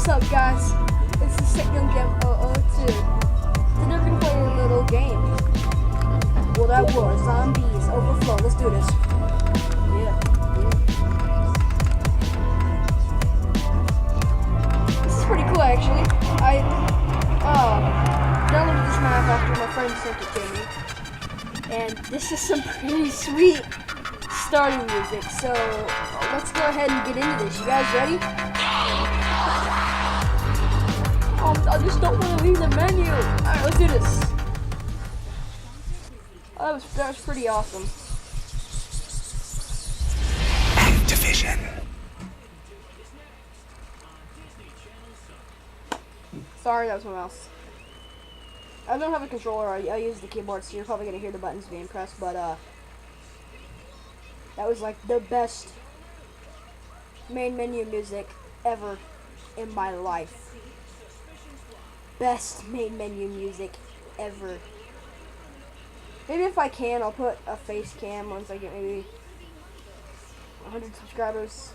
What's up, guys? It's the Signal Game 002. Today we're gonna play a little game. World at War, Zombies, Overflow. Let's do this. Yeah. This is pretty cool, actually. I downloaded this map after my friend sent it to me, and this is some pretty sweet starting music. So let's go ahead and get into this. You guys ready? I just don't want to leave the menu. Alright, let's do this. That was pretty awesome. Activision. Sorry, that was my mouse. I don't have a controller. I use the keyboard, so you're probably gonna hear the buttons being pressed. But that was like the best main menu music ever in my life. Best main menu music ever. Maybe if I can, I'll put a face cam once I get maybe 100 subscribers.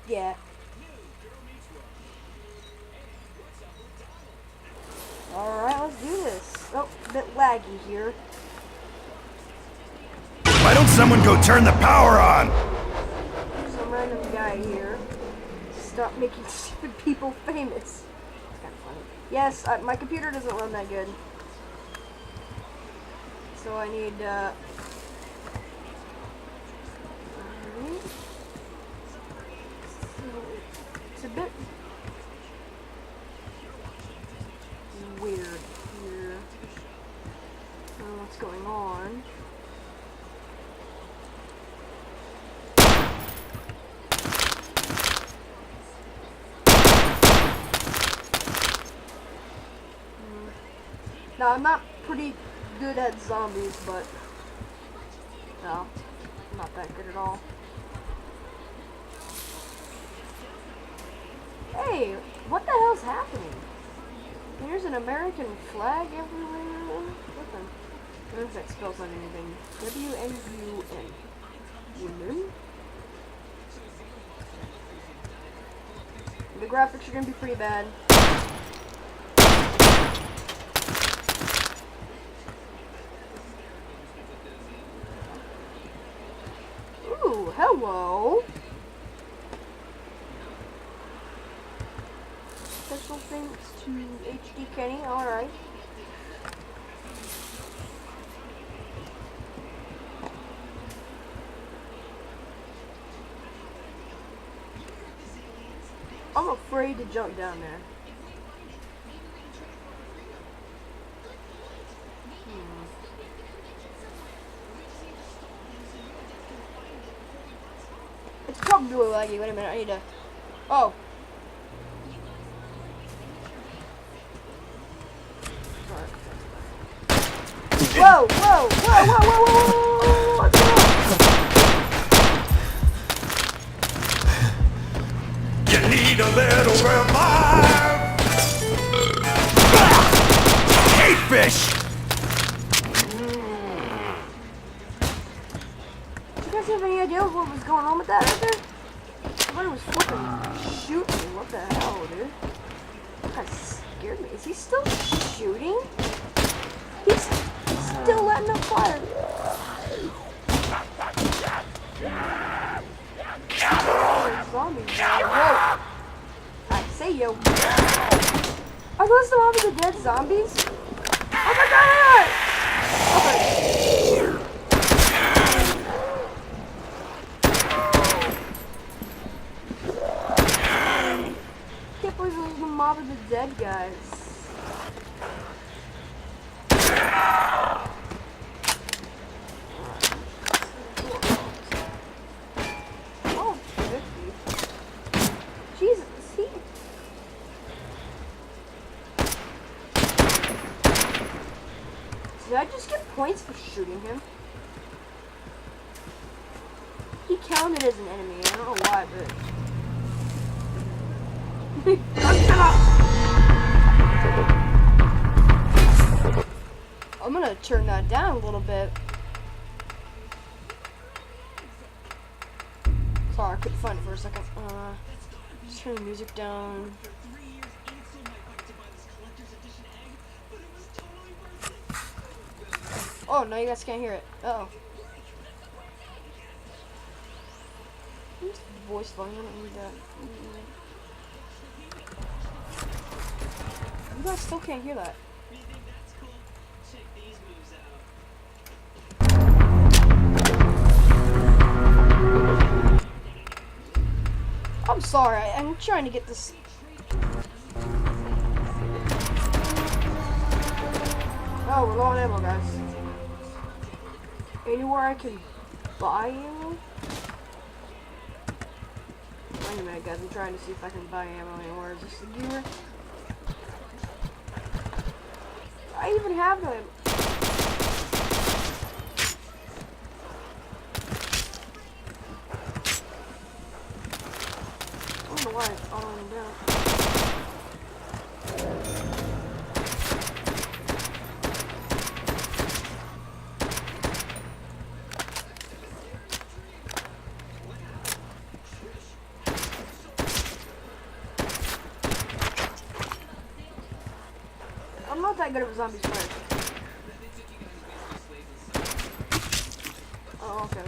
Yeah. Alright, let's do this. Oh, a bit laggy here. Why don't someone go turn the power on? There's some random guy here. Stop making stupid people famous. It's kind of funny. Yes, my computer doesn't run that good. So I need, it's a bit weird here. I don't know what's going on. Now, I'm not pretty good at zombies, but no, I'm not that good at all. Hey, what the hell's happening? There's an American flag everywhere. What the? I don't know if that spells out anything. W-N-U-N. Women? The graphics are gonna be pretty bad. Hello. Special thanks to HD Kenny. Alright. I'm afraid to jump down there. It's probably laggy. Wait a minute, I need to... Oh. Whoa, whoa, whoa, whoa, whoa, whoa, whoa, what's going on? You need a little revive. Hey, fish! You guys have any idea what was going on with that right there? Somebody was flipping shooting. What the hell, dude? That guy scared me. Is he still shooting? He's still letting them fire. Zombies. Whoa. I say yo. Are those the ones with the dead zombies? Oh my god! Okay. Can't believe it was the mob of the dead guys. Oh, 50. Jesus, is he? Did I just get points for shooting him? He counted as an enemy. I don't know why, but. I'm gonna turn that down a little bit. Sorry, I couldn't find it for a second. Just turn the music down. Oh, now you guys can't hear it. Uh-oh. Who's voice volume? I don't need that. You guys still can't hear that. I'm sorry, I'm trying to get this. Oh, we're low on ammo, guys. Anywhere I can buy ammo? Wait a minute, guys. I'm trying to see if I can buy ammo anywhere. Is this the gear? I even have them. I don't know why it's following them down. I'm not that good at zombies first. Oh, okay.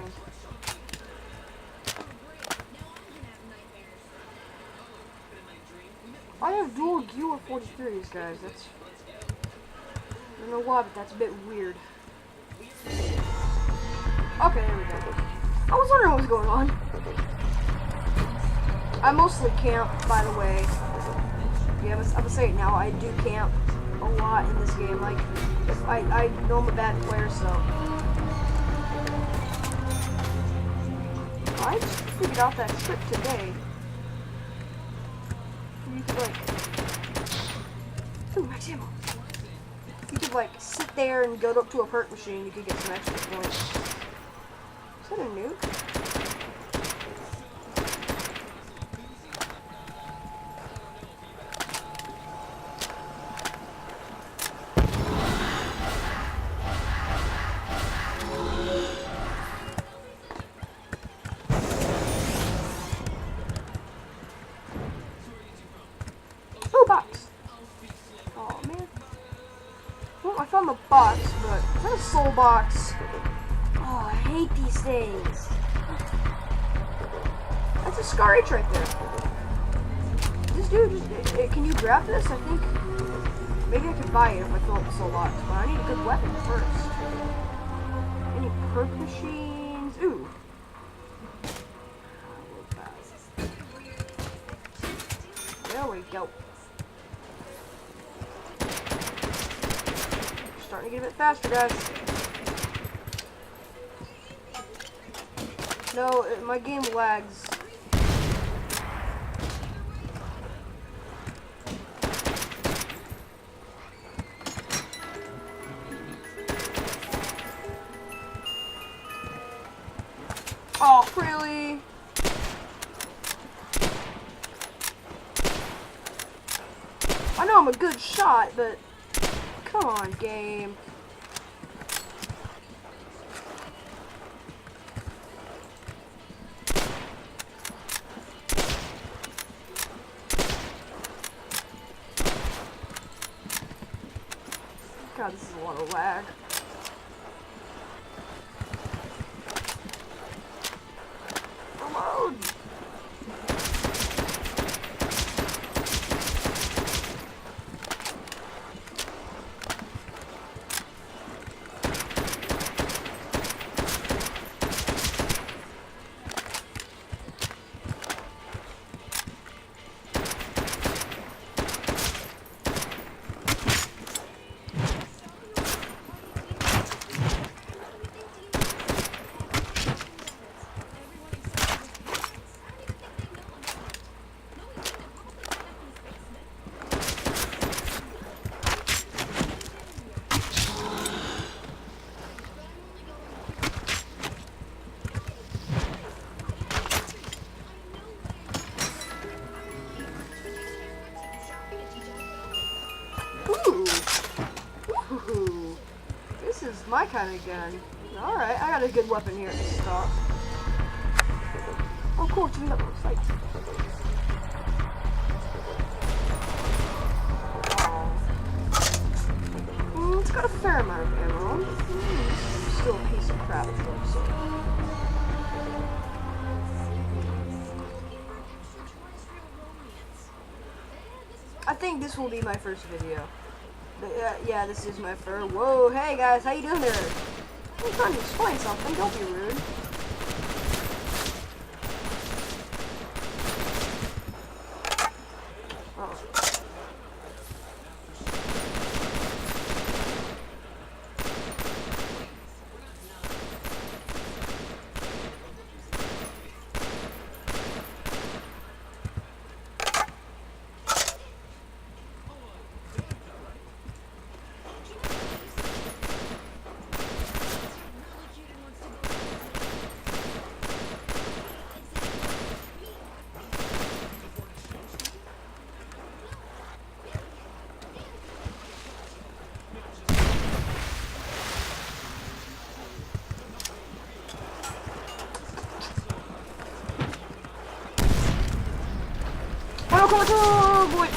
I have dual Gear 43s, guys. That's... I don't know why, but that's a bit weird. Okay, there we go. I was wondering what was going on. I mostly camp, by the way. Yeah, I'm gonna say it now. I do camp a lot in this game. Like, I know I'm a bad player, so I just figured out that trick today. You could like, ooh, max ammo. You could like sit there and go up to a perk machine. You could get some extra points. Is that a nuke? Box. Oh man. Well, I found the box, but is that a soul box? Oh, I hate these things. That's a Scar H right there. This dude, can you grab this? I think maybe I could buy it if I fill up the soul box, but I need a good weapon first. Any perk machines? Ooh. There we go. Starting to get a bit faster, guys. No, my game lags. Oh, really? I know I'm a good shot, but come on, game. God, this is a lot of lag. Reload! Ooh, this is my kind of gun. Alright, I got a good weapon here to stop. Oh cool, it's me up on sight. got a fair amount of ammo. Still a piece of crap, though, so. I think this will be my first video. But, yeah, this is my first. Whoa, hey guys, how you doing there? I'm trying to explain something, don't be rude. Oh. Oh boy!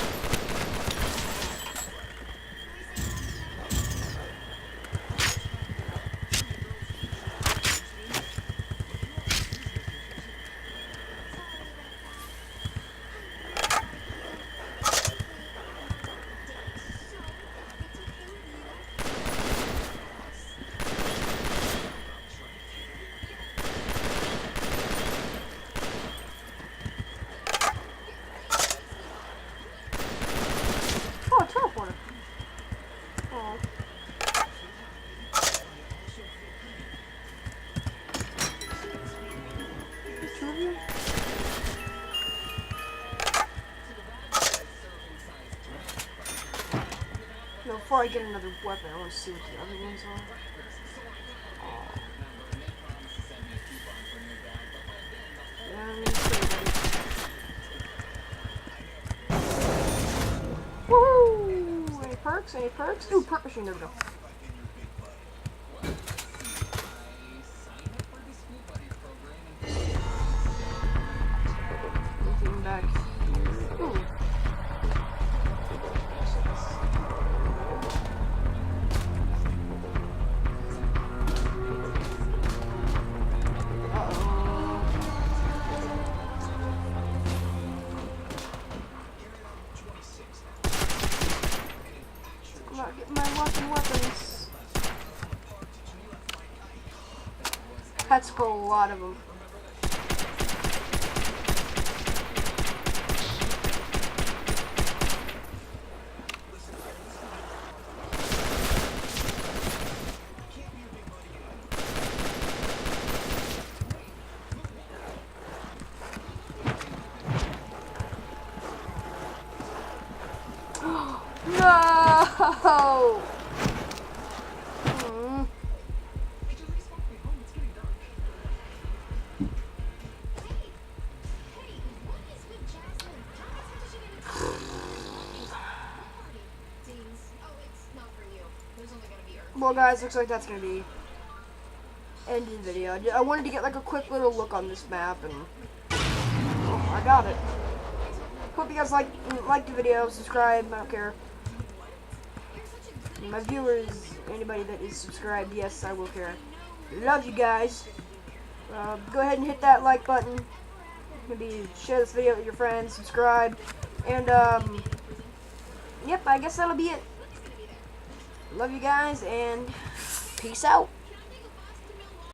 Oh, teleporter. Oh. Two of you? No, before I get another weapon, I want to see what the other ones are. Oh. Yeah, let me see, buddy. Woohoo! Any perks? Any perks? Ooh, perk machine, there we go. Anything back here? Ooh. I'm not getting my weapons. That's a lot of them. No! Hmm. Well, guys, looks like that's gonna be end of the video. I wanted to get like a quick little look on this map, and oh, I got it. Hope you guys like the video, subscribe, I don't care. My viewers, anybody that is subscribed, yes, I will care. Love you guys. Go ahead and hit that like button. Maybe share this video with your friends, subscribe, and yep, I guess that'll be it. Love you guys, and peace out.